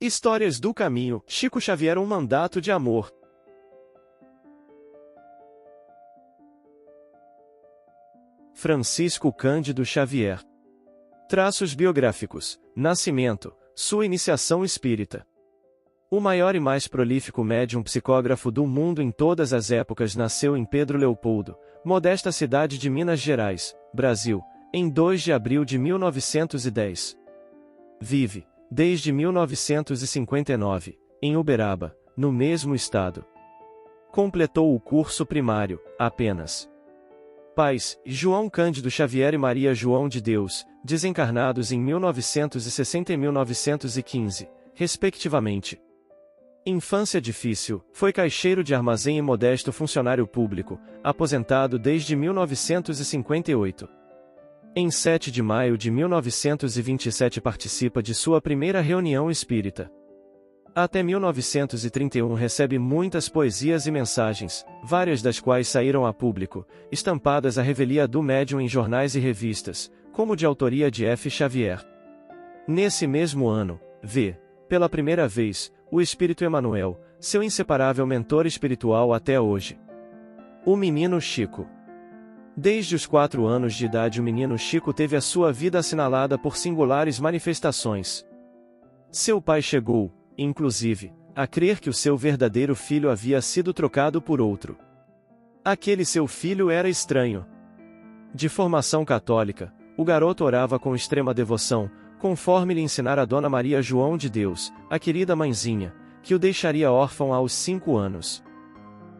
Histórias do Caminho, Chico Xavier, um mandato de amor. Francisco Cândido Xavier. Traços biográficos: nascimento, sua iniciação espírita. O maior e mais prolífico médium psicógrafo do mundo em todas as épocas nasceu em Pedro Leopoldo, modesta cidade de Minas Gerais, Brasil, em 2 de abril de 1910. Vive, desde 1959, em Uberaba, no mesmo estado. Completou o curso primário, apenas. Pais: João Cândido Xavier e Maria João de Deus, desencarnados em 1960 e 1915, respectivamente. Infância difícil, foi caixeiro de armazém e modesto funcionário público, aposentado desde 1958. Em 7 de maio de 1927 participa de sua primeira reunião espírita. Até 1931 recebe muitas poesias e mensagens, várias das quais saíram a público, estampadas à revelia do médium em jornais e revistas, como de autoria de F. Xavier. Nesse mesmo ano, vê, pela primeira vez, o Espírito Emmanuel, seu inseparável mentor espiritual até hoje. O menino Chico. Desde os 4 anos de idade o menino Chico teve a sua vida assinalada por singulares manifestações. Seu pai chegou, inclusive, a crer que o seu verdadeiro filho havia sido trocado por outro. Aquele seu filho era estranho. De formação católica, o garoto orava com extrema devoção, conforme lhe ensinara a Dona Maria João de Deus, a querida mãezinha, que o deixaria órfão aos 5 anos.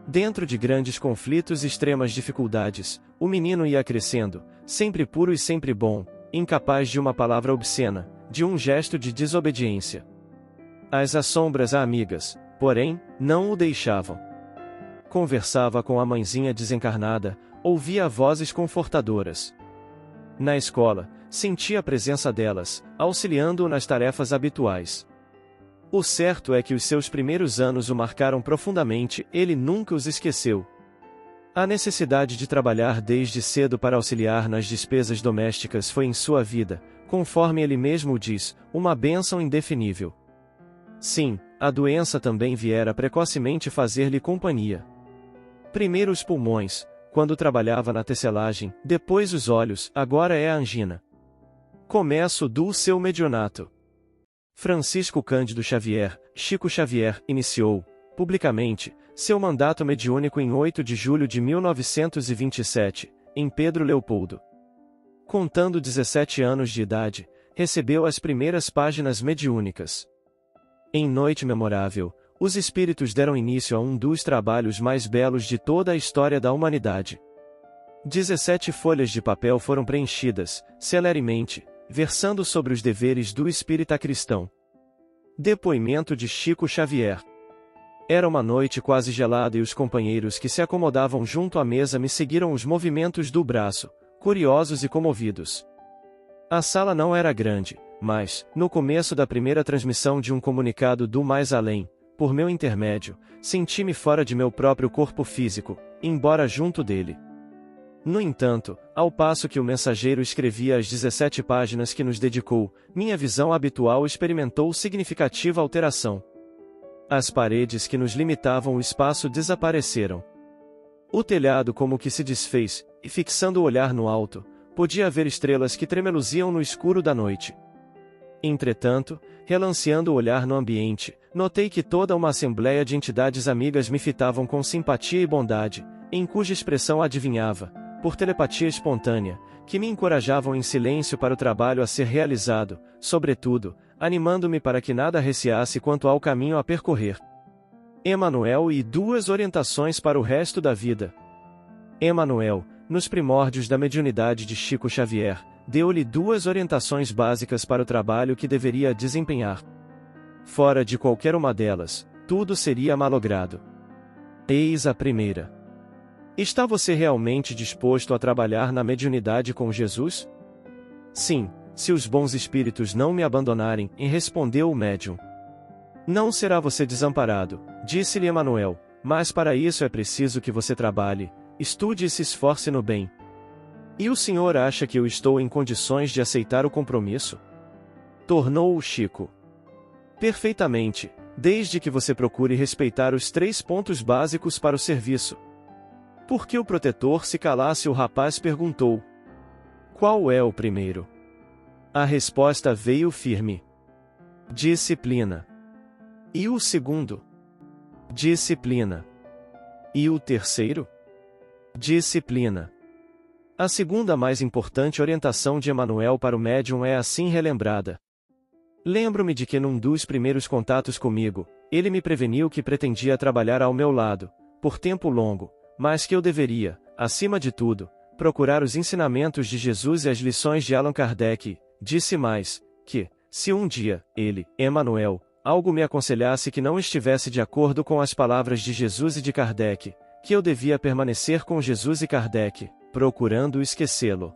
Dentro de grandes conflitos e extremas dificuldades, o menino ia crescendo, sempre puro e sempre bom, incapaz de uma palavra obscena, de um gesto de desobediência. As assombras amigas, porém, não o deixavam. Conversava com a mãezinha desencarnada, ouvia vozes confortadoras. Na escola, sentia a presença delas, auxiliando-o nas tarefas habituais. O certo é que os seus primeiros anos o marcaram profundamente, ele nunca os esqueceu. A necessidade de trabalhar desde cedo para auxiliar nas despesas domésticas foi em sua vida, conforme ele mesmo diz, uma bênção indefinível. Sim, a doença também viera precocemente fazer-lhe companhia. Primeiro os pulmões, quando trabalhava na tecelagem, depois os olhos, agora é a angina. Começo do seu mediunato. Francisco Cândido Xavier, Chico Xavier, iniciou, publicamente, seu mandato mediúnico em 8 de julho de 1927, em Pedro Leopoldo. Contando 17 anos de idade, recebeu as primeiras páginas mediúnicas. Em noite memorável, os espíritos deram início a um dos trabalhos mais belos de toda a história da humanidade. 17 folhas de papel foram preenchidas, celeremente, versando sobre os deveres do espírita cristão. Depoimento de Chico Xavier. Era uma noite quase gelada e os companheiros que se acomodavam junto à mesa me seguiram os movimentos do braço, curiosos e comovidos. A sala não era grande, mas, no começo da primeira transmissão de um comunicado do mais além, por meu intermédio, senti-me fora de meu próprio corpo físico, embora junto dele. No entanto, ao passo que o mensageiro escrevia as 17 páginas que nos dedicou, minha visão habitual experimentou significativa alteração. As paredes que nos limitavam o espaço desapareceram. O telhado como que se desfez, e fixando o olhar no alto, podia ver estrelas que tremeluziam no escuro da noite. Entretanto, relanceando o olhar no ambiente, notei que toda uma assembleia de entidades amigas me fitavam com simpatia e bondade, em cuja expressão adivinhava, por telepatia espontânea, que me encorajavam em silêncio para o trabalho a ser realizado, sobretudo, animando-me para que nada receasse quanto ao caminho a percorrer. Emmanuel e 2 orientações para o resto da vida. Emmanuel, nos primórdios da mediunidade de Chico Xavier, deu-lhe 2 orientações básicas para o trabalho que deveria desempenhar. Fora de qualquer uma delas, tudo seria malogrado. Eis a primeira. Está você realmente disposto a trabalhar na mediunidade com Jesus? Sim, se os bons espíritos não me abandonarem, respondeu o médium. Não será você desamparado, disse-lhe Emmanuel, mas para isso é preciso que você trabalhe, estude e se esforce no bem. E o senhor acha que eu estou em condições de aceitar o compromisso? Tornou o Chico. Perfeitamente, desde que você procure respeitar os 3 pontos básicos para o serviço. Por que o protetor se calasse? O rapaz perguntou. Qual é o primeiro? A resposta veio firme. Disciplina. E o segundo? Disciplina. E o terceiro? Disciplina. A segunda mais importante orientação de Emanuel para o médium é assim relembrada. Lembro-me de que num dos primeiros contatos comigo, ele me preveniu que pretendia trabalhar ao meu lado, por tempo longo, mas que eu deveria, acima de tudo, procurar os ensinamentos de Jesus e as lições de Allan Kardec. Disse mais, que, se um dia, ele, Emanuel, algo me aconselhasse que não estivesse de acordo com as palavras de Jesus e de Kardec, que eu devia permanecer com Jesus e Kardec, procurando esquecê-lo.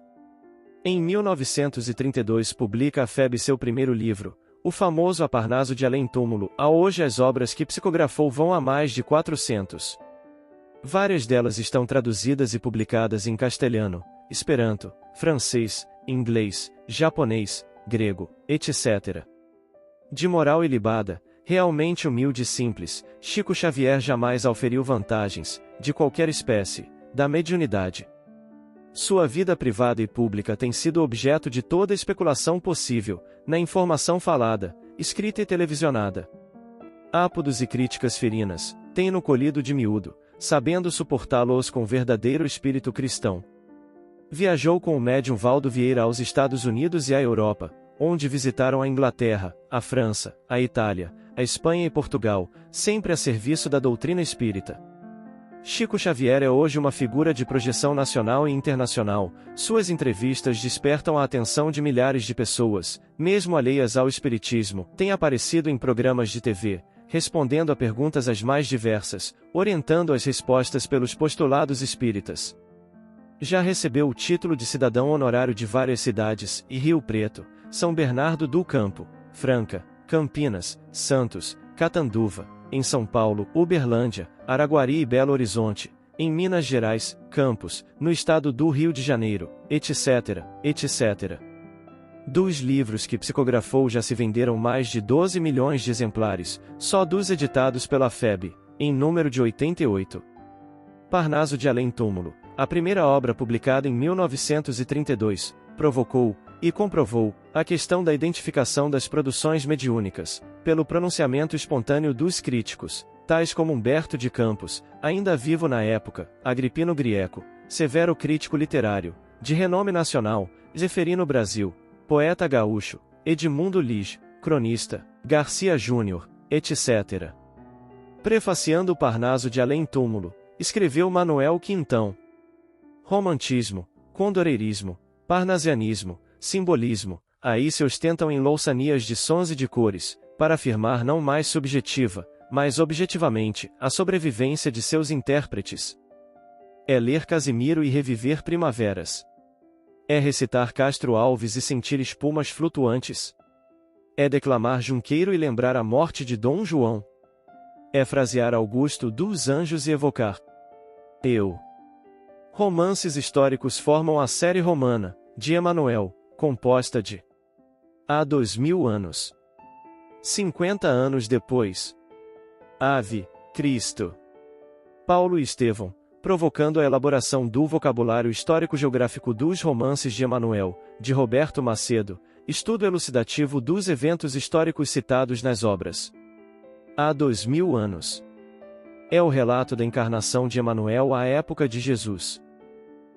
Em 1932 publica a FEB seu primeiro livro, o famoso A Parnaso de Além-Túmulo. A hoje as obras que psicografou vão a mais de 400. Várias delas estão traduzidas e publicadas em castelhano, esperanto, francês, inglês, japonês, grego, etc. De moral ilibada, realmente humilde e simples, Chico Xavier jamais auferiu vantagens, de qualquer espécie, da mediunidade. Sua vida privada e pública tem sido objeto de toda especulação possível, na informação falada, escrita e televisionada. Ápodos e críticas ferinas, tem-no colhido de miúdo, sabendo suportá-los com verdadeiro espírito cristão. Viajou com o médium Valdo Vieira aos Estados Unidos e à Europa, onde visitaram a Inglaterra, a França, a Itália, a Espanha e Portugal, sempre a serviço da doutrina espírita. Chico Xavier é hoje uma figura de projeção nacional e internacional, suas entrevistas despertam a atenção de milhares de pessoas, mesmo alheias ao espiritismo, tem aparecido em programas de TV, respondendo a perguntas as mais diversas, orientando as respostas pelos postulados espíritas. Já recebeu o título de cidadão honorário de várias cidades, e Rio Preto, São Bernardo do Campo, Franca, Campinas, Santos, Catanduva, em São Paulo, Uberlândia, Araguari e Belo Horizonte, em Minas Gerais, Campos, no estado do Rio de Janeiro, etc., etc. Dos livros que psicografou já se venderam mais de 12 milhões de exemplares, só dos editados pela FEB, em número de 88. Parnaso de Além-Túmulo, a primeira obra publicada em 1932, provocou, e comprovou, a questão da identificação das produções mediúnicas, pelo pronunciamento espontâneo dos críticos, tais como Humberto de Campos, ainda vivo na época, Agripino Grieco, severo crítico literário, de renome nacional, Zeferino Brasil, poeta gaúcho, Edmundo Lis, cronista, Garcia Júnior, etc. Prefaciando o Parnaso de Além-Túmulo, escreveu Manuel Quintão. Romantismo, condoreirismo, parnasianismo, simbolismo, aí se ostentam em louçanias de sons e de cores, para afirmar não mais subjetiva, mas objetivamente, a sobrevivência de seus intérpretes. É ler Casimiro e reviver primaveras. É recitar Castro Alves e sentir espumas flutuantes. É declamar Junqueiro e lembrar a morte de Dom João. É frasear Augusto dos Anjos e evocar eu. Romances históricos formam a série romana, de Emanuel, composta de há 2000 anos. 50 anos depois. Ave, Cristo. Paulo e Estevão, provocando a elaboração do vocabulário histórico-geográfico dos romances de Emanuel, de Roberto Macedo, estudo elucidativo dos eventos históricos citados nas obras. Há 2000 anos. É o relato da encarnação de Emanuel à época de Jesus.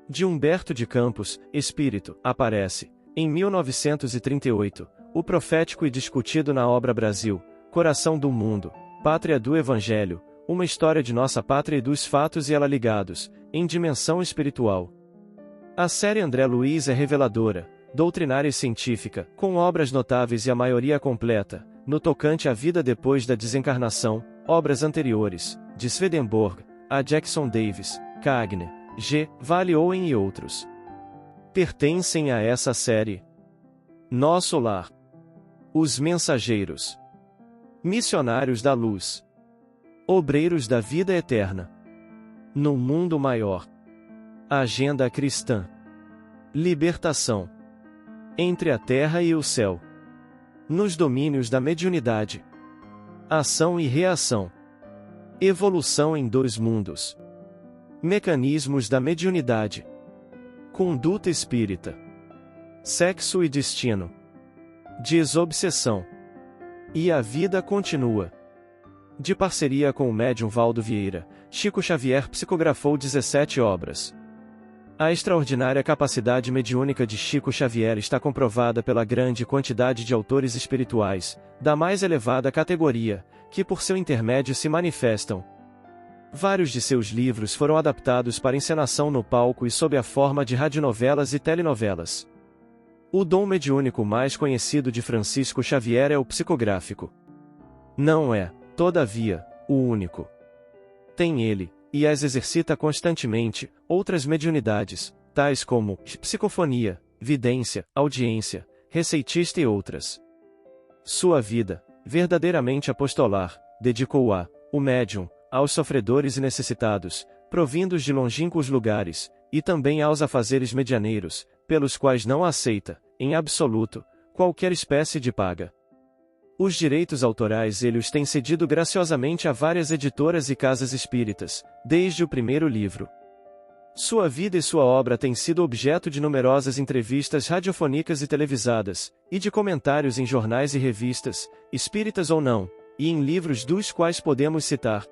De Humberto de Campos, Espírito, aparece, em 1938, o profético e discutido na obra Brasil, Coração do Mundo, Pátria do Evangelho, uma história de nossa pátria e dos fatos e ela ligados, em dimensão espiritual. A série André Luiz é reveladora, doutrinária e científica, com obras notáveis e a maioria completa, no tocante à vida depois da desencarnação, obras anteriores, de Swedenborg, a Jackson Davis, Cagner, G. Vale Owen e outros. Pertencem a essa série. Nosso Lar. Os Mensageiros. Missionários da Luz. Obreiros da Vida Eterna. No Mundo Maior. Agenda Cristã. Libertação. Entre a Terra e o Céu. Nos Domínios da Mediunidade. Ação e reação. Evolução em 2 mundos. Mecanismos da mediunidade. Conduta espírita. Sexo e destino. Desobsessão. E a vida continua. De parceria com o médium Valdo Vieira, Chico Xavier psicografou 17 obras. A extraordinária capacidade mediúnica de Chico Xavier está comprovada pela grande quantidade de autores espirituais, da mais elevada categoria, que por seu intermédio se manifestam. Vários de seus livros foram adaptados para encenação no palco e sob a forma de radionovelas e telenovelas. O dom mediúnico mais conhecido de Francisco Xavier é o psicográfico. Não é, todavia, o único. Tem ele, e as exercita constantemente, outras mediunidades, tais como psicofonia, vidência, audiência, receitista e outras. Sua vida, verdadeiramente apostolar, dedicou-a, o médium, aos sofredores e necessitados, provindos de longínquos lugares, e também aos afazeres medianeiros, pelos quais não aceita, em absoluto, qualquer espécie de paga. Os direitos autorais ele os tem cedido graciosamente a várias editoras e casas espíritas, desde o primeiro livro. Sua vida e sua obra têm sido objeto de numerosas entrevistas radiofônicas e televisadas, e de comentários em jornais e revistas, espíritas ou não, e em livros dos quais podemos citar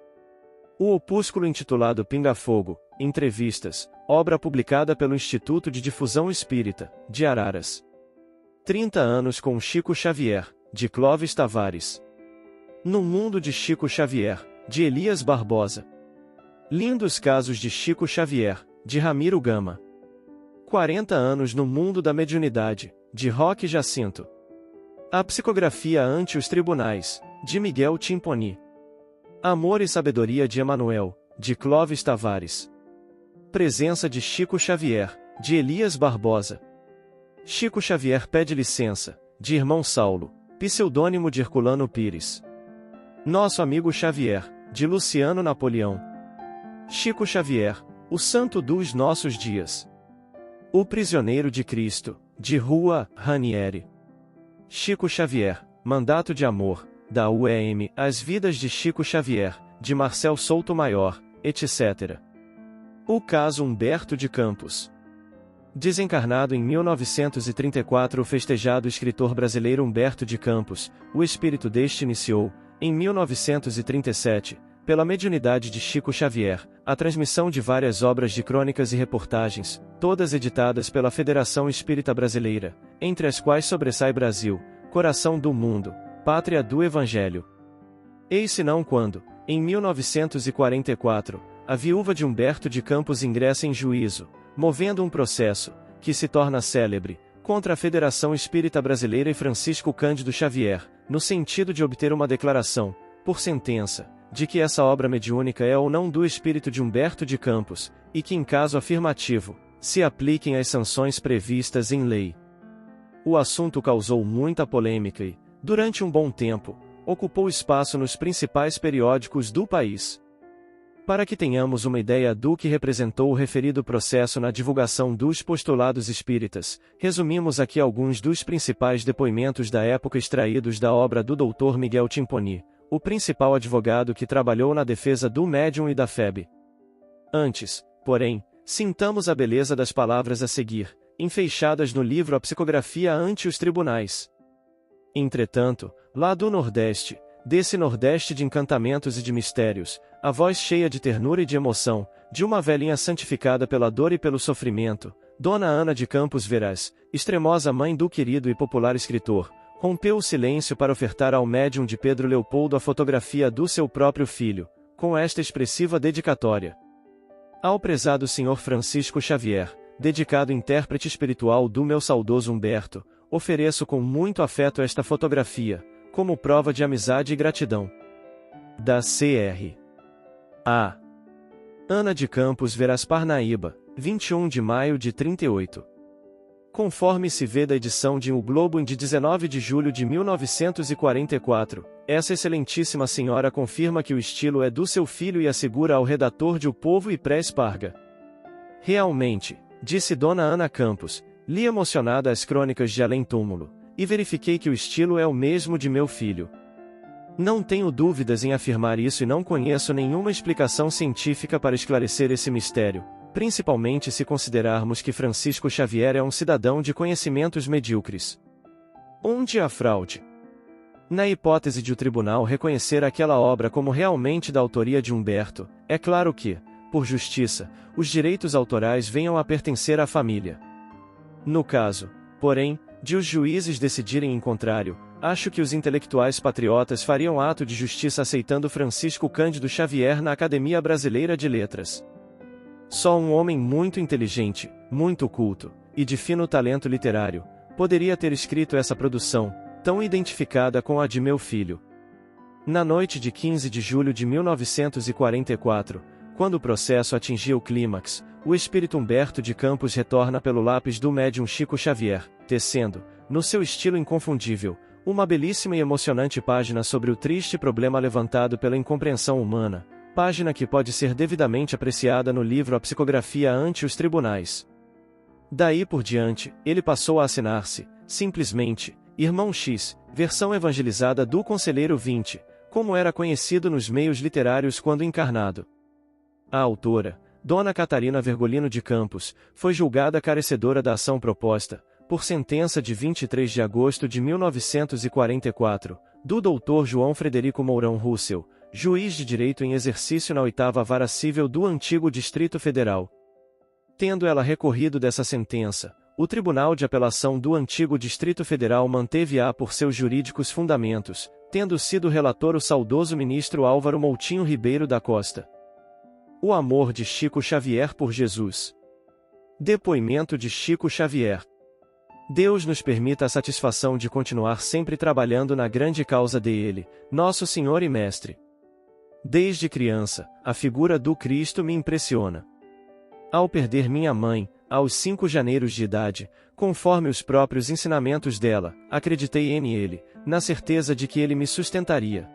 o opúsculo intitulado Pinga Fogo, Entrevistas, obra publicada pelo Instituto de Difusão Espírita, de Araras. 30 anos com Chico Xavier, de Clóvis Tavares. No Mundo de Chico Xavier, de Elias Barbosa. Lindos Casos de Chico Xavier, de Ramiro Gama. 40 anos no Mundo da Mediunidade, de Roque Jacinto. A Psicografia ante os Tribunais, de Miguel Timponi. Amor e Sabedoria de Emanuel, de Clóvis Tavares. Presença de Chico Xavier, de Elias Barbosa. Chico Xavier pede licença, de Irmão Saulo, pseudônimo de Herculano Pires. Nosso amigo Xavier, de Luciano Napoleão. Chico Xavier, o santo dos nossos dias. O prisioneiro de Cristo, de Rua Ranieri. Chico Xavier, Mandato de Amor, da UEM, As Vidas de Chico Xavier, de Marcel Souto Maior, etc. O caso Humberto de Campos. Desencarnado em 1934, o festejado escritor brasileiro Humberto de Campos, o espírito deste iniciou, em 1937, pela mediunidade de Chico Xavier, a transmissão de várias obras de crônicas e reportagens, todas editadas pela Federação Espírita Brasileira, entre as quais sobressai Brasil, Coração do Mundo, Pátria do Evangelho. Eis senão quando, em 1944, a viúva de Humberto de Campos ingressa em juízo, movendo um processo, que se torna célebre, contra a Federação Espírita Brasileira e Francisco Cândido Xavier, no sentido de obter uma declaração, por sentença, de que essa obra mediúnica é ou não do espírito de Humberto de Campos, e que em caso afirmativo, se apliquem as sanções previstas em lei. O assunto causou muita polêmica e, durante um bom tempo, ocupou espaço nos principais periódicos do país. Para que tenhamos uma ideia do que representou o referido processo na divulgação dos postulados espíritas, resumimos aqui alguns dos principais depoimentos da época extraídos da obra do Dr. Miguel Timponi, o principal advogado que trabalhou na defesa do médium e da FEB. Antes, porém, sintamos a beleza das palavras a seguir, enfeixadas no livro A Psicografia ante os Tribunais. Entretanto, lá do Nordeste, desse Nordeste de encantamentos e de mistérios, a voz cheia de ternura e de emoção, de uma velhinha santificada pela dor e pelo sofrimento, Dona Ana de Campos Veraz, extremosa mãe do querido e popular escritor, rompeu o silêncio para ofertar ao médium de Pedro Leopoldo a fotografia do seu próprio filho, com esta expressiva dedicatória. Ao prezado Sr. Francisco Xavier, dedicado intérprete espiritual do meu saudoso Humberto, ofereço com muito afeto esta fotografia, como prova de amizade e gratidão. Da Cr. A. Ana de Campos Veraz, Parnaíba, 21 de maio de 38. Conforme se vê da edição de O Globo de 19 de julho de 1944, essa excelentíssima senhora confirma que o estilo é do seu filho e assegura ao redator de O Povo e Pré-Esparga. Realmente, disse Dona Ana Campos, li emocionada as crônicas de Além Túmulo, e verifiquei que o estilo é o mesmo de meu filho. Não tenho dúvidas em afirmar isso e não conheço nenhuma explicação científica para esclarecer esse mistério, principalmente se considerarmos que Francisco Xavier é um cidadão de conhecimentos medíocres. Onde há fraude? Na hipótese de o tribunal reconhecer aquela obra como realmente da autoria de Humberto, é claro que, por justiça, os direitos autorais venham a pertencer à família. No caso, porém, de os juízes decidirem em contrário, acho que os intelectuais patriotas fariam ato de justiça aceitando Francisco Cândido Xavier na Academia Brasileira de Letras. Só um homem muito inteligente, muito culto, e de fino talento literário, poderia ter escrito essa produção, tão identificada com a de meu filho. Na noite de 15 de julho de 1944, quando o processo atingiu o clímax, o espírito Humberto de Campos retorna pelo lápis do médium Chico Xavier, tecendo, no seu estilo inconfundível, uma belíssima e emocionante página sobre o triste problema levantado pela incompreensão humana, página que pode ser devidamente apreciada no livro A Psicografia ante os Tribunais. Daí por diante, ele passou a assinar-se, simplesmente, Irmão X, versão evangelizada do Conselheiro 20, como era conhecido nos meios literários quando encarnado. A autora, Dona Catarina Vergolino de Campos, foi julgada carecedora da ação proposta, por sentença de 23 de agosto de 1944, do Dr. João Frederico Mourão Russell, juiz de direito em exercício na 8ª Vara Cível do antigo Distrito Federal. Tendo ela recorrido dessa sentença, o Tribunal de Apelação do antigo Distrito Federal manteve-a por seus jurídicos fundamentos, tendo sido relator o saudoso ministro Álvaro Moutinho Ribeiro da Costa. O amor de Chico Xavier por Jesus. Depoimento de Chico Xavier. Deus nos permita a satisfação de continuar sempre trabalhando na grande causa dele, nosso Senhor e Mestre. Desde criança, a figura do Cristo me impressiona. Ao perder minha mãe, aos 5 janeiros de idade, conforme os próprios ensinamentos dela, acreditei em ele, na certeza de que ele me sustentaria.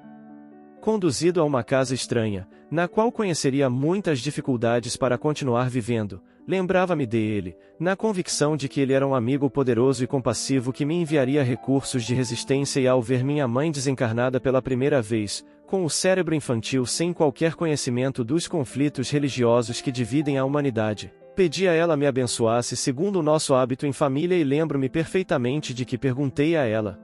Conduzido a uma casa estranha, na qual conheceria muitas dificuldades para continuar vivendo, lembrava-me dele, na convicção de que ele era um amigo poderoso e compassivo que me enviaria recursos de resistência e ao ver minha mãe desencarnada pela primeira vez, com o cérebro infantil sem qualquer conhecimento dos conflitos religiosos que dividem a humanidade, pedi a ela me abençoasse segundo o nosso hábito em família e lembro-me perfeitamente de que perguntei a ela: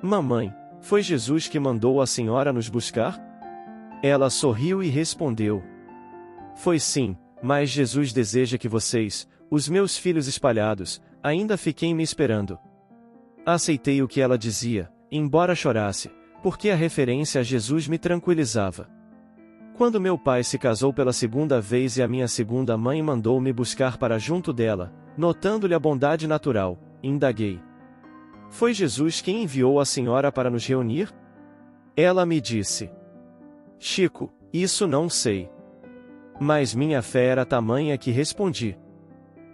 Mamãe, foi Jesus que mandou a senhora nos buscar? Ela sorriu e respondeu: Foi sim, mas Jesus deseja que vocês, os meus filhos espalhados, ainda fiquem me esperando. Aceitei o que ela dizia, embora chorasse, porque a referência a Jesus me tranquilizava. Quando meu pai se casou pela segunda vez e a minha segunda mãe mandou me buscar para junto dela, notando-lhe a bondade natural, indaguei: Foi Jesus quem enviou a senhora para nos reunir? Ela me disse: Chico, isso não sei. Mas minha fé era tamanha que respondi: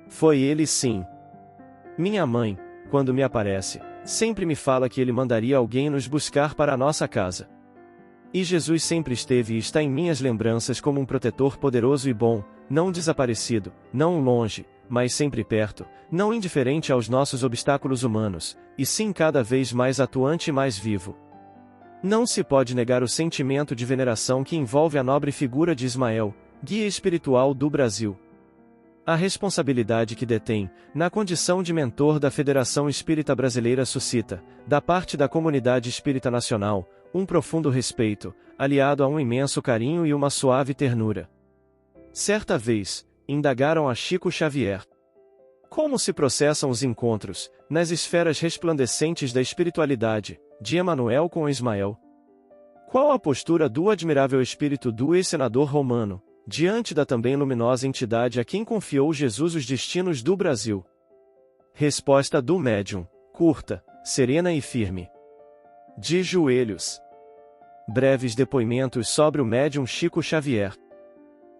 Foi ele sim. Minha mãe, quando me aparece, sempre me fala que ele mandaria alguém nos buscar para a nossa casa. E Jesus sempre esteve e está em minhas lembranças como um protetor poderoso e bom, não desaparecido, não longe, mas sempre perto, não indiferente aos nossos obstáculos humanos, e sim cada vez mais atuante e mais vivo. Não se pode negar o sentimento de veneração que envolve a nobre figura de Ismael, guia espiritual do Brasil. A responsabilidade que detém, na condição de mentor da Federação Espírita Brasileira suscita, da parte da comunidade espírita nacional, um profundo respeito, aliado a um imenso carinho e uma suave ternura. Certa vez, indagaram a Chico Xavier: Como se processam os encontros, nas esferas resplandecentes da espiritualidade, de Emanuel com Ismael? Qual a postura do admirável espírito do ex-senador romano, diante da também luminosa entidade a quem confiou Jesus os destinos do Brasil? Resposta do médium, curta, serena e firme. De joelhos. Breves depoimentos sobre o médium Chico Xavier.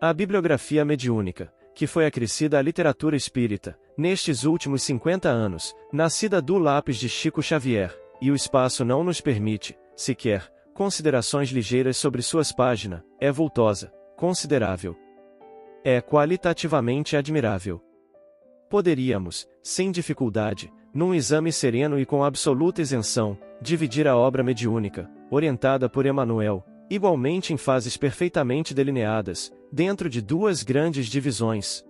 A bibliografia mediúnica, que foi acrescida à literatura espírita, nestes últimos 50 anos, nascida do lápis de Chico Xavier, e o espaço não nos permite, sequer, considerações ligeiras sobre suas páginas, é vultosa, considerável. É qualitativamente admirável. Poderíamos, sem dificuldade, num exame sereno e com absoluta isenção, dividir a obra mediúnica, orientada por Emmanuel, igualmente em fases perfeitamente delineadas, dentro de duas grandes divisões.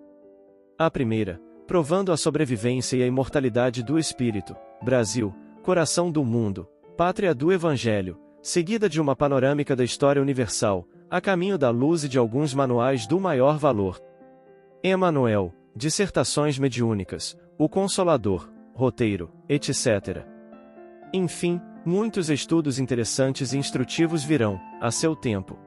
A primeira, provando a sobrevivência e a imortalidade do espírito, Brasil, coração do mundo, pátria do Evangelho, seguida de uma panorâmica da história universal, a caminho da luz e de alguns manuais do maior valor. Emmanuel, dissertações mediúnicas, o Consolador, roteiro, etc. Enfim, muitos estudos interessantes e instrutivos virão, a seu tempo.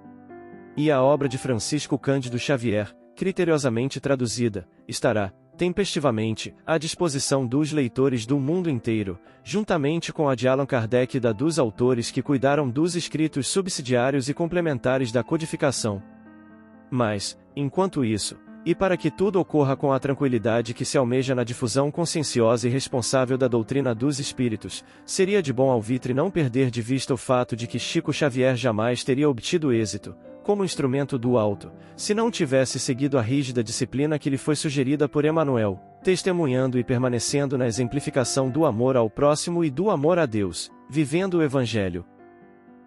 E a obra de Francisco Cândido Xavier, criteriosamente traduzida, estará, tempestivamente, à disposição dos leitores do mundo inteiro, juntamente com a de Allan Kardec e da dos autores que cuidaram dos escritos subsidiários e complementares da codificação. Mas, enquanto isso, e para que tudo ocorra com a tranquilidade que se almeja na difusão conscienciosa e responsável da doutrina dos espíritos, seria de bom alvitre não perder de vista o fato de que Chico Xavier jamais teria obtido êxito, como instrumento do alto, se não tivesse seguido a rígida disciplina que lhe foi sugerida por Emmanuel, testemunhando e permanecendo na exemplificação do amor ao próximo e do amor a Deus, vivendo o Evangelho.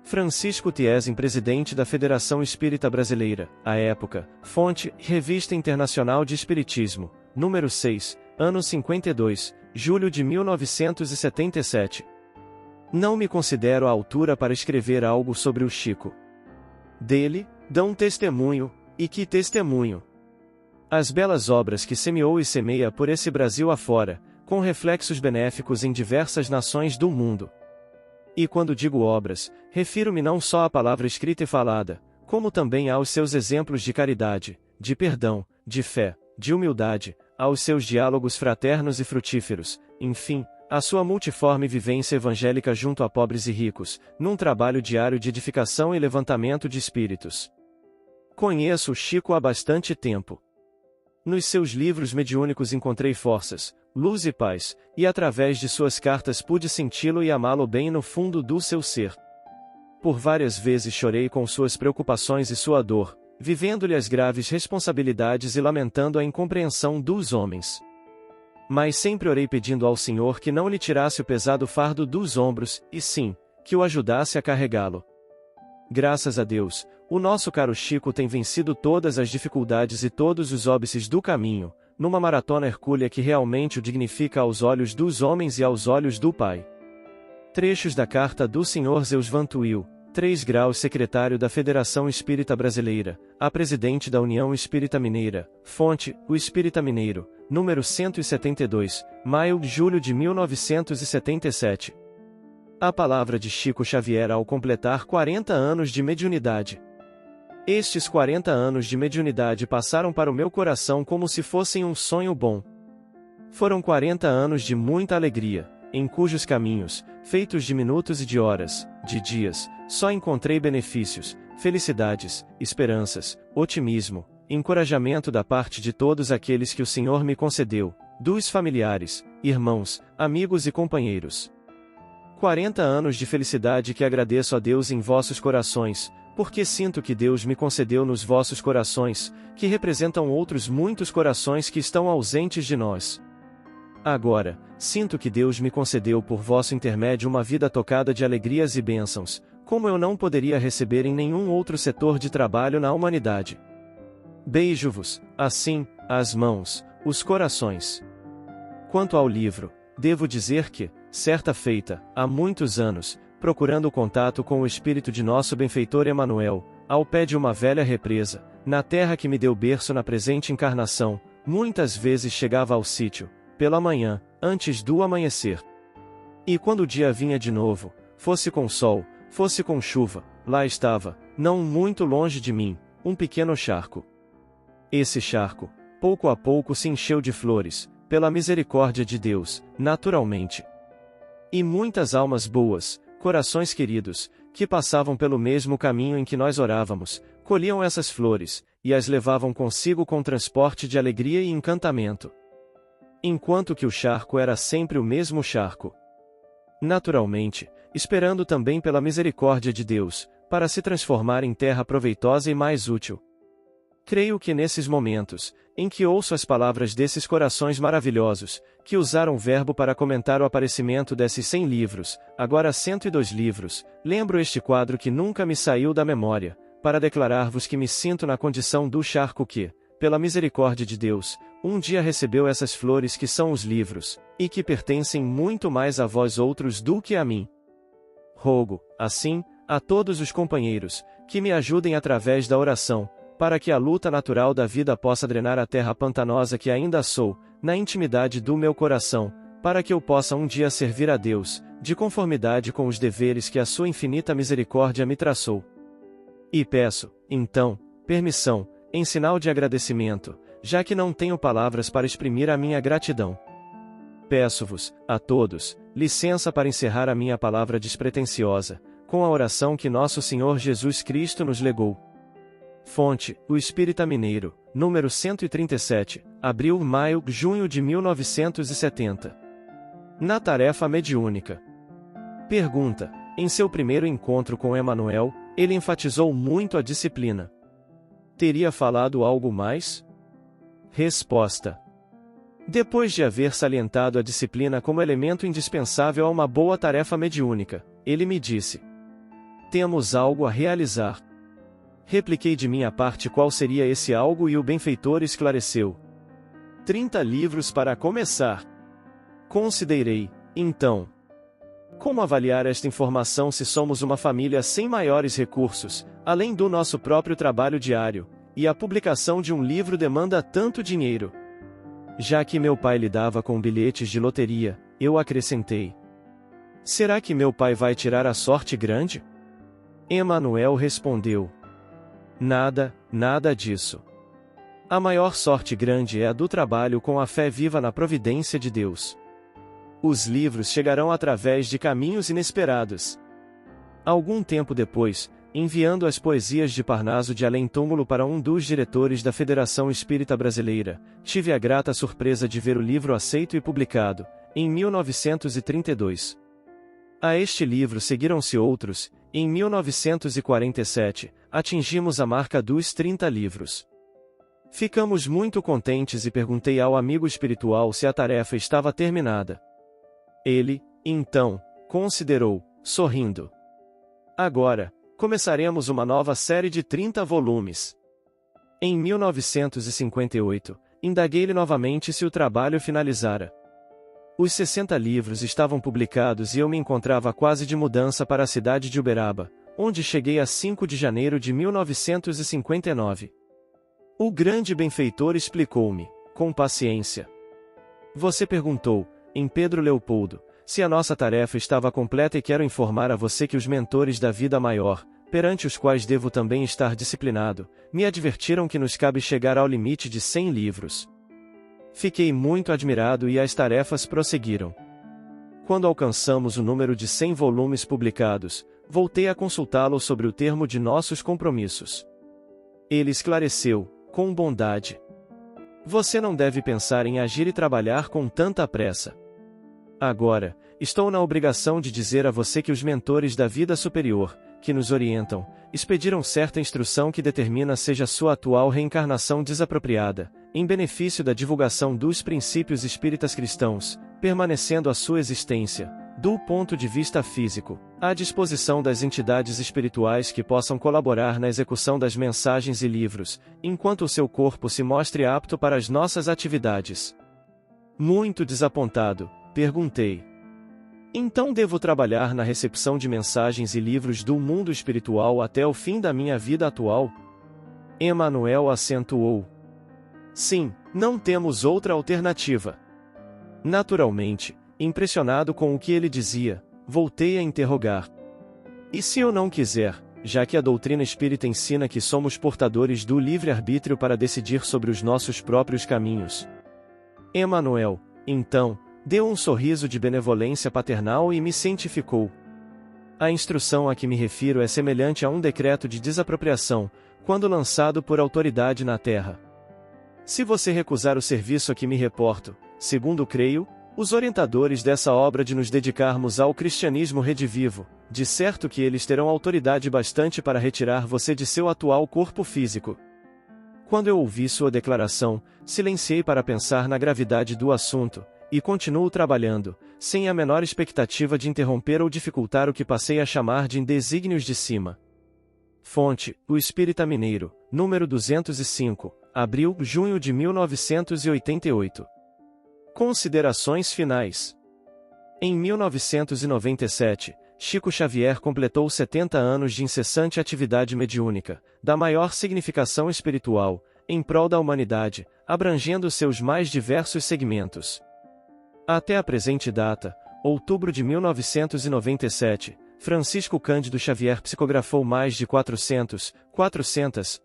Francisco Thiessen, presidente da Federação Espírita Brasileira, à época, fonte, Revista Internacional de Espiritismo, número 6, ano 52, julho de 1977. Não me considero à altura para escrever algo sobre o Chico. Dele, dão testemunho, e que testemunho! As belas obras que semeou e semeia por esse Brasil afora, com reflexos benéficos em diversas nações do mundo. E quando digo obras, refiro-me não só à palavra escrita e falada, como também aos seus exemplos de caridade, de perdão, de fé, de humildade, aos seus diálogos fraternos e frutíferos, enfim, à sua multiforme vivência evangélica junto a pobres e ricos, num trabalho diário de edificação e levantamento de espíritos. Conheço o Chico há bastante tempo. Nos seus livros mediúnicos encontrei forças, luz e paz, e através de suas cartas pude senti-lo e amá-lo bem no fundo do seu ser. Por várias vezes chorei com suas preocupações e sua dor, vivendo-lhe as graves responsabilidades e lamentando a incompreensão dos homens. Mas sempre orei pedindo ao Senhor que não lhe tirasse o pesado fardo dos ombros, e sim, que o ajudasse a carregá-lo. Graças a Deus, o nosso caro Chico tem vencido todas as dificuldades e todos os óbices do caminho, numa maratona hercúlea que realmente o dignifica aos olhos dos homens e aos olhos do Pai. Trechos da carta do Sr. Zeus Vantuil, 3 graus secretário da Federação Espírita Brasileira, a presidente da União Espírita Mineira, fonte, o Espírita Mineiro, número 172, maio-julho de 1977. A palavra de Chico Xavier ao completar 40 anos de mediunidade. Estes 40 anos de mediunidade passaram para o meu coração como se fossem um sonho bom. Foram 40 anos de muita alegria, em cujos caminhos, feitos de minutos e de horas, de dias, só encontrei benefícios, felicidades, esperanças, otimismo, encorajamento da parte de todos aqueles que o Senhor me concedeu, dos familiares, irmãos, amigos e companheiros. 40 anos de felicidade que agradeço a Deus em vossos corações, porque sinto que Deus me concedeu nos vossos corações, que representam outros muitos corações que estão ausentes de nós. Agora, sinto que Deus me concedeu por vosso intermédio uma vida tocada de alegrias e bênçãos, como eu não poderia receber em nenhum outro setor de trabalho na humanidade. Beijo-vos, assim, as mãos, os corações. Quanto ao livro, devo dizer que, certa feita, há muitos anos, procurando o contato com o espírito de nosso benfeitor Emmanuel, ao pé de uma velha represa, na terra que me deu berço na presente encarnação, muitas vezes chegava ao sítio, pela manhã, antes do amanhecer. E quando o dia vinha de novo, fosse com sol, fosse com chuva, lá estava, não muito longe de mim, um pequeno charco. Esse charco, pouco a pouco se encheu de flores, pela misericórdia de Deus, naturalmente. E muitas almas boas, corações queridos, que passavam pelo mesmo caminho em que nós orávamos, colhiam essas flores, e as levavam consigo com transporte de alegria e encantamento. Enquanto que o charco era sempre o mesmo charco. Naturalmente, esperando também pela misericórdia de Deus, para se transformar em terra proveitosa e mais útil. Creio que nesses momentos, em que ouço as palavras desses corações maravilhosos, que usaram o verbo para comentar o aparecimento desses 100 livros, agora 102 livros, lembro este quadro que nunca me saiu da memória, para declarar-vos que me sinto na condição do charco que, pela misericórdia de Deus, um dia recebeu essas flores que são os livros, e que pertencem muito mais a vós outros do que a mim. Rogo, assim, a todos os companheiros, que me ajudem através da oração, para que a luta natural da vida possa drenar a terra pantanosa que ainda sou, na intimidade do meu coração, para que eu possa um dia servir a Deus, de conformidade com os deveres que a sua infinita misericórdia me traçou. E peço, então, permissão, em sinal de agradecimento, já que não tenho palavras para exprimir a minha gratidão. Peço-vos, a todos, licença para encerrar a minha palavra despretensiosa, com a oração que nosso Senhor Jesus Cristo nos legou. Fonte, o Espírita Mineiro, número 137, abril, maio, junho de 1970. Na tarefa mediúnica. Pergunta: em seu primeiro encontro com Emmanuel, ele enfatizou muito a disciplina. Teria falado algo mais? Resposta: depois de haver salientado a disciplina como elemento indispensável a uma boa tarefa mediúnica, ele me disse: temos algo a realizar. Repliquei de minha parte qual seria esse algo e o benfeitor esclareceu: 30 livros para começar. Considerei, então, como avaliar esta informação se somos uma família sem maiores recursos, além do nosso próprio trabalho diário, e a publicação de um livro demanda tanto dinheiro? Já que meu pai lidava com bilhetes de loteria, eu acrescentei: será que meu pai vai tirar a sorte grande? Emmanuel respondeu: nada disso. A maior sorte grande é a do trabalho com a fé viva na providência de Deus. Os livros chegarão através de caminhos inesperados. Algum tempo depois, enviando as poesias de Parnaso de Além-Túmulo para um dos diretores da Federação Espírita Brasileira, tive a grata surpresa de ver o livro aceito e publicado, em 1932. A este livro seguiram-se outros. Em 1947, atingimos a marca dos 30 livros. Ficamos muito contentes e perguntei ao amigo espiritual se a tarefa estava terminada. Ele, então, considerou, sorrindo: agora, começaremos uma nova série de 30 volumes. Em 1958, indaguei-lhe novamente se o trabalho finalizara. Os 60 livros estavam publicados e eu me encontrava quase de mudança para a cidade de Uberaba, onde cheguei a 5 de janeiro de 1959. O grande benfeitor explicou-me, com paciência. Você perguntou, em Pedro Leopoldo, se a nossa tarefa estava completa e quero informar a você que os mentores da vida maior, perante os quais devo também estar disciplinado, me advertiram que nos cabe chegar ao limite de 100 livros. Fiquei muito admirado e as tarefas prosseguiram. Quando alcançamos o número de 100 volumes publicados, voltei a consultá-lo sobre o termo de nossos compromissos. Ele esclareceu, com bondade: você não deve pensar em agir e trabalhar com tanta pressa. Agora, estou na obrigação de dizer a você que os mentores da vida superior, que nos orientam, expediram certa instrução que determina seja sua atual reencarnação desapropriada, em benefício da divulgação dos princípios espíritas cristãos, permanecendo a sua existência, do ponto de vista físico, à disposição das entidades espirituais que possam colaborar na execução das mensagens e livros, enquanto o seu corpo se mostre apto para as nossas atividades. Muito desapontado, perguntei: então devo trabalhar na recepção de mensagens e livros do mundo espiritual até o fim da minha vida atual? Emmanuel acentuou: sim, não temos outra alternativa. Naturalmente, impressionado com o que ele dizia, voltei a interrogar: e se eu não quiser, já que a doutrina espírita ensina que somos portadores do livre-arbítrio para decidir sobre os nossos próprios caminhos? Emmanuel, então, deu um sorriso de benevolência paternal e me cientificou. A instrução a que me refiro é semelhante a um decreto de desapropriação, quando lançado por autoridade na terra. Se você recusar o serviço a que me reporto, segundo creio, os orientadores dessa obra de nos dedicarmos ao cristianismo redivivo, de certo que eles terão autoridade bastante para retirar você de seu atual corpo físico. Quando eu ouvi sua declaração, silenciei para pensar na gravidade do assunto, e continuo trabalhando, sem a menor expectativa de interromper ou dificultar o que passei a chamar de desígnios de cima. Fonte: O Espírita Mineiro, número 205, abril-junho de 1988. Considerações finais. Em 1997, Chico Xavier completou 70 anos de incessante atividade mediúnica, da maior significação espiritual, em prol da humanidade, abrangendo seus mais diversos segmentos. Até a presente data, outubro de 1997, Francisco Cândido Xavier psicografou mais de 400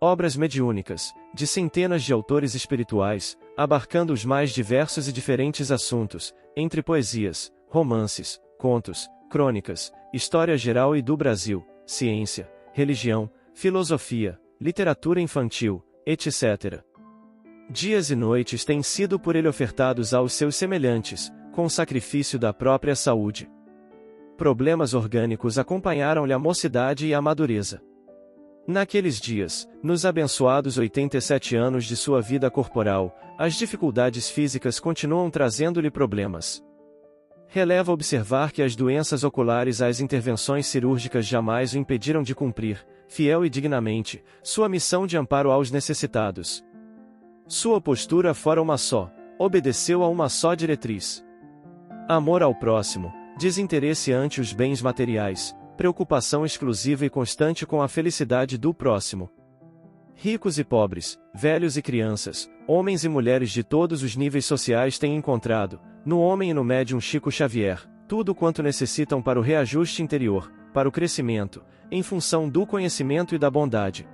obras mediúnicas, de centenas de autores espirituais, abarcando os mais diversos e diferentes assuntos, entre poesias, romances, contos, crônicas, história geral e do Brasil, ciência, religião, filosofia, literatura infantil, etc. Dias e noites têm sido por ele ofertados aos seus semelhantes, com sacrifício da própria saúde. Problemas orgânicos acompanharam-lhe a mocidade e a madureza. Naqueles dias, nos abençoados 87 anos de sua vida corporal, as dificuldades físicas continuam trazendo-lhe problemas. Releva observar que as doenças oculares e as intervenções cirúrgicas jamais o impediram de cumprir, fiel e dignamente, sua missão de amparo aos necessitados. Sua postura fora uma só, obedeceu a uma só diretriz. Amor ao próximo, desinteresse ante os bens materiais, preocupação exclusiva e constante com a felicidade do próximo. Ricos e pobres, velhos e crianças, homens e mulheres de todos os níveis sociais têm encontrado, no homem e no médium Chico Xavier, tudo quanto necessitam para o reajuste interior, para o crescimento, em função do conhecimento e da bondade.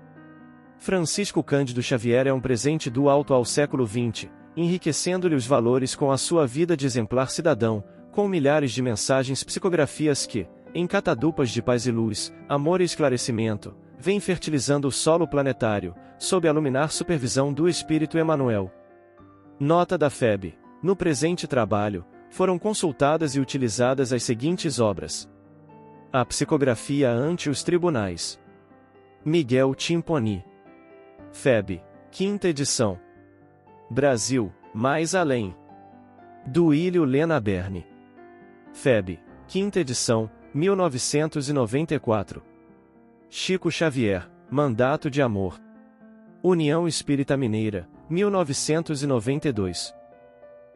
Francisco Cândido Xavier é um presente do alto ao século XX, enriquecendo-lhe os valores com a sua vida de exemplar cidadão, com milhares de mensagens psicografias que, em catadupas de paz e luz, amor e esclarecimento, vem fertilizando o solo planetário, sob a luminar supervisão do Espírito Emmanuel. Nota da FEB. No presente trabalho, foram consultadas e utilizadas as seguintes obras. A Psicografia ante os Tribunais. Miguel Timponi. FEB. 5ª edição. Brasil, Mais Além. Duílio Lena Berne. FEB. 5ª edição, 1994. Chico Xavier, Mandato de Amor. União Espírita Mineira, 1992.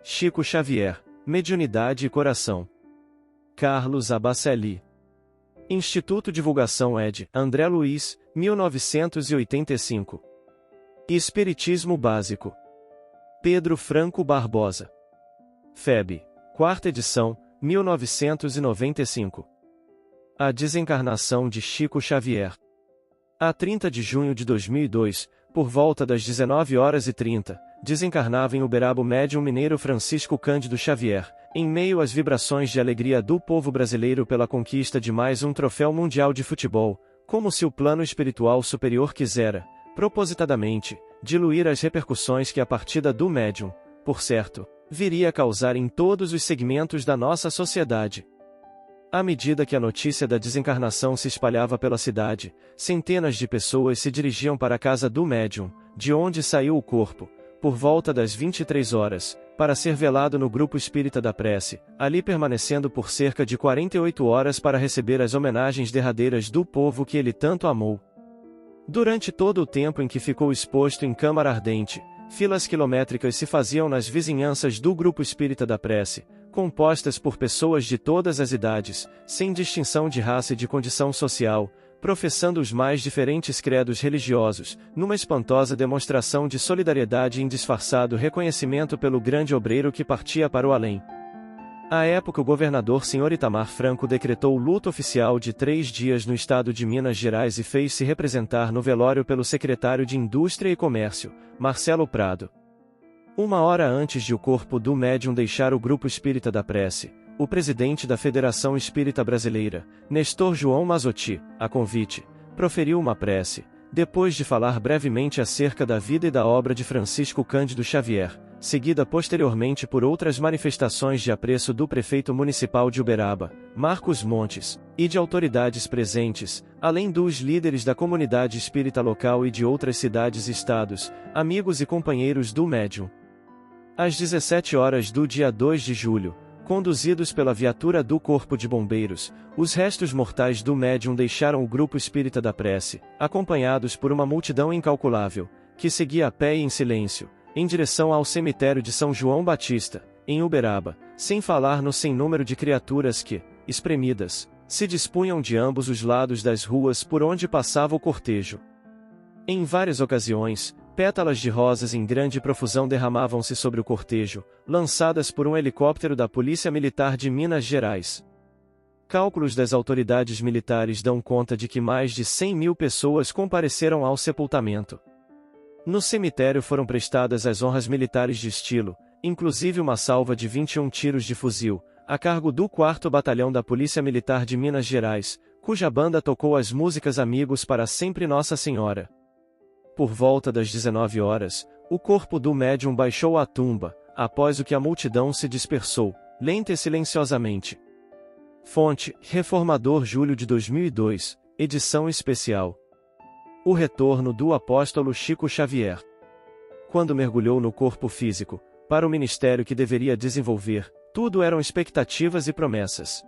Chico Xavier, Mediunidade e Coração. Carlos Abacelli. Instituto Divulgação Ed. André Luiz, 1985. Espiritismo Básico. Pedro Franco Barbosa. FEB. 4ª edição, 1995. A Desencarnação de Chico Xavier. A 30 de junho de 2002, por volta das 19h30, desencarnava em Uberaba o médium mineiro Francisco Cândido Xavier, em meio às vibrações de alegria do povo brasileiro pela conquista de mais um troféu mundial de futebol, como se o plano espiritual superior quisera, propositadamente, diluir as repercussões que a partida do médium, por certo, viria a causar em todos os segmentos da nossa sociedade. À medida que a notícia da desencarnação se espalhava pela cidade, centenas de pessoas se dirigiam para a casa do médium, de onde saiu o corpo, por volta das 23 horas, para ser velado no Grupo Espírita da Prece, ali permanecendo por cerca de 48 horas para receber as homenagens derradeiras do povo que ele tanto amou. Durante todo o tempo em que ficou exposto em câmara ardente, filas quilométricas se faziam nas vizinhanças do Grupo Espírita da Prece, compostas por pessoas de todas as idades, sem distinção de raça e de condição social, professando os mais diferentes credos religiosos, numa espantosa demonstração de solidariedade e indisfarçado reconhecimento pelo grande obreiro que partia para o além. À época o governador Sr. Itamar Franco decretou o luto oficial de 3 dias no estado de Minas Gerais e fez-se representar no velório pelo secretário de Indústria e Comércio, Marcelo Prado. 1 hora antes de o corpo do médium deixar o Grupo Espírita da Prece, o presidente da Federação Espírita Brasileira, Nestor João Mazotti, a convite, proferiu uma prece, depois de falar brevemente acerca da vida e da obra de Francisco Cândido Xavier, seguida posteriormente por outras manifestações de apreço do prefeito municipal de Uberaba, Marcos Montes, e de autoridades presentes, além dos líderes da comunidade espírita local e de outras cidades e estados, amigos e companheiros do médium. Às 17 horas do dia 2 de julho, conduzidos pela viatura do Corpo de Bombeiros, os restos mortais do médium deixaram o grupo espírita da prece, acompanhados por uma multidão incalculável, que seguia a pé e em silêncio, em direção ao cemitério de São João Batista, em Uberaba, sem falar no sem número de criaturas que, espremidas, se dispunham de ambos os lados das ruas por onde passava o cortejo. Em várias ocasiões, pétalas de rosas em grande profusão derramavam-se sobre o cortejo, lançadas por um helicóptero da Polícia Militar de Minas Gerais. Cálculos das autoridades militares dão conta de que mais de 100.000 pessoas compareceram ao sepultamento. No cemitério foram prestadas as honras militares de estilo, inclusive uma salva de 21 tiros de fuzil, a cargo do 4º Batalhão da Polícia Militar de Minas Gerais, cuja banda tocou as músicas Amigos para Sempre Nossa Senhora. Por volta das 19 horas, o corpo do médium baixou à tumba, após o que a multidão se dispersou, lenta e silenciosamente. Fonte: Reformador, julho de 2002, edição especial. O retorno do apóstolo Chico Xavier. Quando mergulhou no corpo físico, para o ministério que deveria desenvolver, tudo eram expectativas e promessas.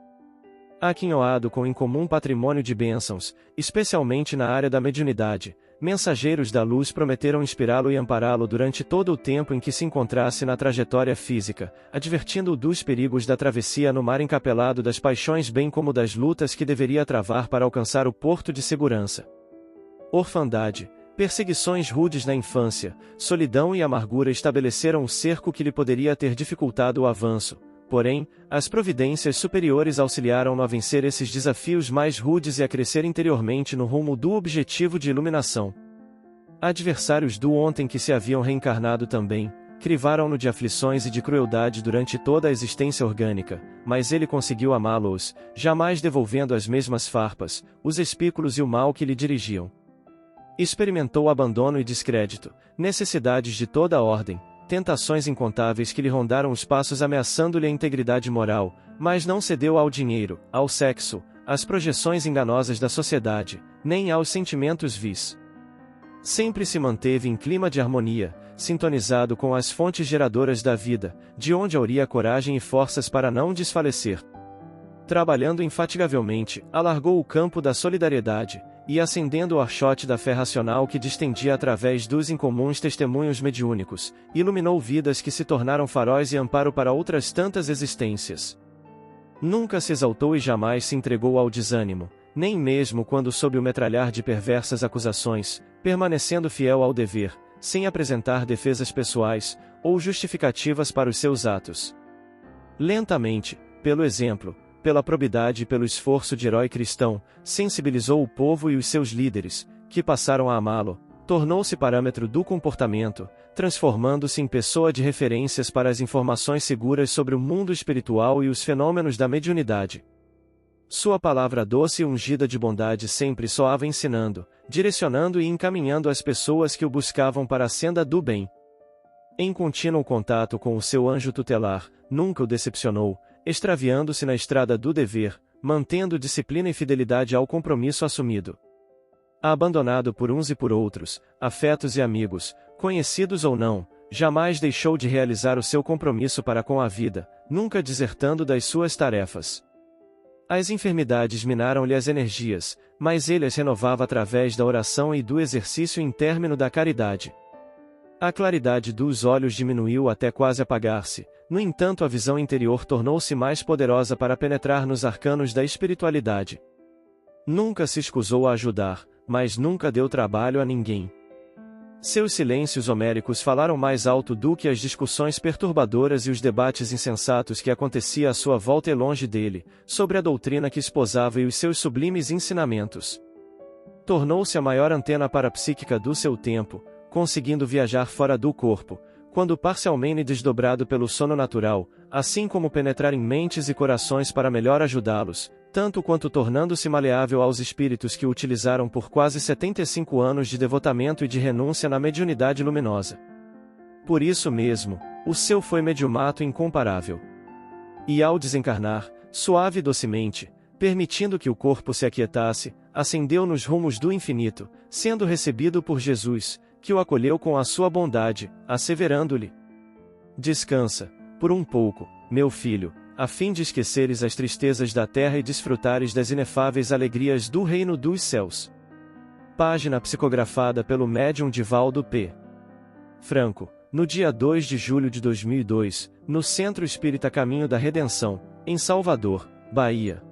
Aquinhoado com incomum patrimônio de bênçãos, especialmente na área da mediunidade, mensageiros da luz prometeram inspirá-lo e ampará-lo durante todo o tempo em que se encontrasse na trajetória física, advertindo-o dos perigos da travessia no mar encapelado das paixões bem como das lutas que deveria travar para alcançar o porto de segurança. Orfandade, perseguições rudes na infância, solidão e amargura estabeleceram o cerco que lhe poderia ter dificultado o avanço. Porém, as providências superiores auxiliaram-no a vencer esses desafios mais rudes e a crescer interiormente no rumo do objetivo de iluminação. Adversários do ontem que se haviam reencarnado também, crivaram-no de aflições e de crueldade durante toda a existência orgânica, mas ele conseguiu amá-los, jamais devolvendo as mesmas farpas, os espículos e o mal que lhe dirigiam. Experimentou abandono e descrédito, necessidades de toda a ordem, tentações incontáveis que lhe rondaram os passos ameaçando-lhe a integridade moral, mas não cedeu ao dinheiro, ao sexo, às projeções enganosas da sociedade, nem aos sentimentos vis. Sempre se manteve em clima de harmonia, sintonizado com as fontes geradoras da vida, de onde auria coragem e forças para não desfalecer. Trabalhando infatigavelmente, alargou o campo da solidariedade, e acendendo o archote da fé racional que distendia através dos incomuns testemunhos mediúnicos, iluminou vidas que se tornaram faróis e amparo para outras tantas existências. Nunca se exaltou e jamais se entregou ao desânimo, nem mesmo quando sob o metralhar de perversas acusações, permanecendo fiel ao dever, sem apresentar defesas pessoais, ou justificativas para os seus atos. Lentamente, pelo exemplo, pela probidade e pelo esforço de herói cristão, sensibilizou o povo e os seus líderes, que passaram a amá-lo, tornou-se parâmetro do comportamento, transformando-se em pessoa de referências para as informações seguras sobre o mundo espiritual e os fenômenos da mediunidade. Sua palavra doce e ungida de bondade sempre soava ensinando, direcionando e encaminhando as pessoas que o buscavam para a senda do bem. Em contínuo contato com o seu anjo tutelar, nunca o decepcionou, extraviando-se na estrada do dever, mantendo disciplina e fidelidade ao compromisso assumido. Abandonado por uns e por outros, afetos e amigos, conhecidos ou não, jamais deixou de realizar o seu compromisso para com a vida, nunca desertando das suas tarefas. As enfermidades minaram-lhe as energias, mas ele as renovava através da oração e do exercício interno da caridade. A claridade dos olhos diminuiu até quase apagar-se, no entanto a visão interior tornou-se mais poderosa para penetrar nos arcanos da espiritualidade. Nunca se escusou a ajudar, mas nunca deu trabalho a ninguém. Seus silêncios homéricos falaram mais alto do que as discussões perturbadoras e os debates insensatos que acontecia à sua volta e longe dele, sobre a doutrina que esposava e os seus sublimes ensinamentos. Tornou-se a maior antena parapsíquica do seu tempo, conseguindo viajar fora do corpo, quando parcialmente desdobrado pelo sono natural, assim como penetrar em mentes e corações para melhor ajudá-los, tanto quanto tornando-se maleável aos espíritos que o utilizaram por quase 75 anos de devotamento e de renúncia na mediunidade luminosa. Por isso mesmo, o seu foi mediumato incomparável. E ao desencarnar, suave e docemente, permitindo que o corpo se aquietasse, ascendeu nos rumos do infinito, sendo recebido por Jesus, que o acolheu com a sua bondade, asseverando-lhe: descansa, por um pouco, meu filho, a fim de esqueceres as tristezas da terra e desfrutares das inefáveis alegrias do reino dos céus. Página psicografada pelo médium Divaldo P. Franco, no dia 2 de julho de 2002, no Centro Espírita Caminho da Redenção, em Salvador, Bahia.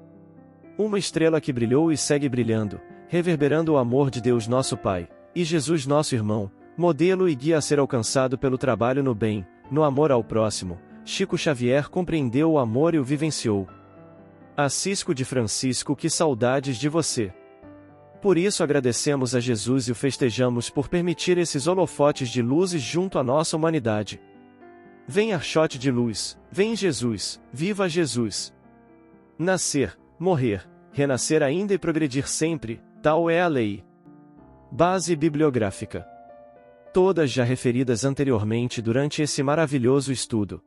Uma estrela que brilhou e segue brilhando, reverberando o amor de Deus nosso Pai, e Jesus nosso irmão, modelo e guia a ser alcançado pelo trabalho no bem, no amor ao próximo. Chico Xavier compreendeu o amor e o vivenciou. Assisco de Francisco, que saudades de você. Por isso agradecemos a Jesus e o festejamos por permitir esses holofotes de luzes junto à nossa humanidade. Vem archote de luz, vem Jesus, viva Jesus! Nascer, morrer, renascer ainda e progredir sempre, tal é a lei. Base bibliográfica. Todas já referidas anteriormente durante esse maravilhoso estudo.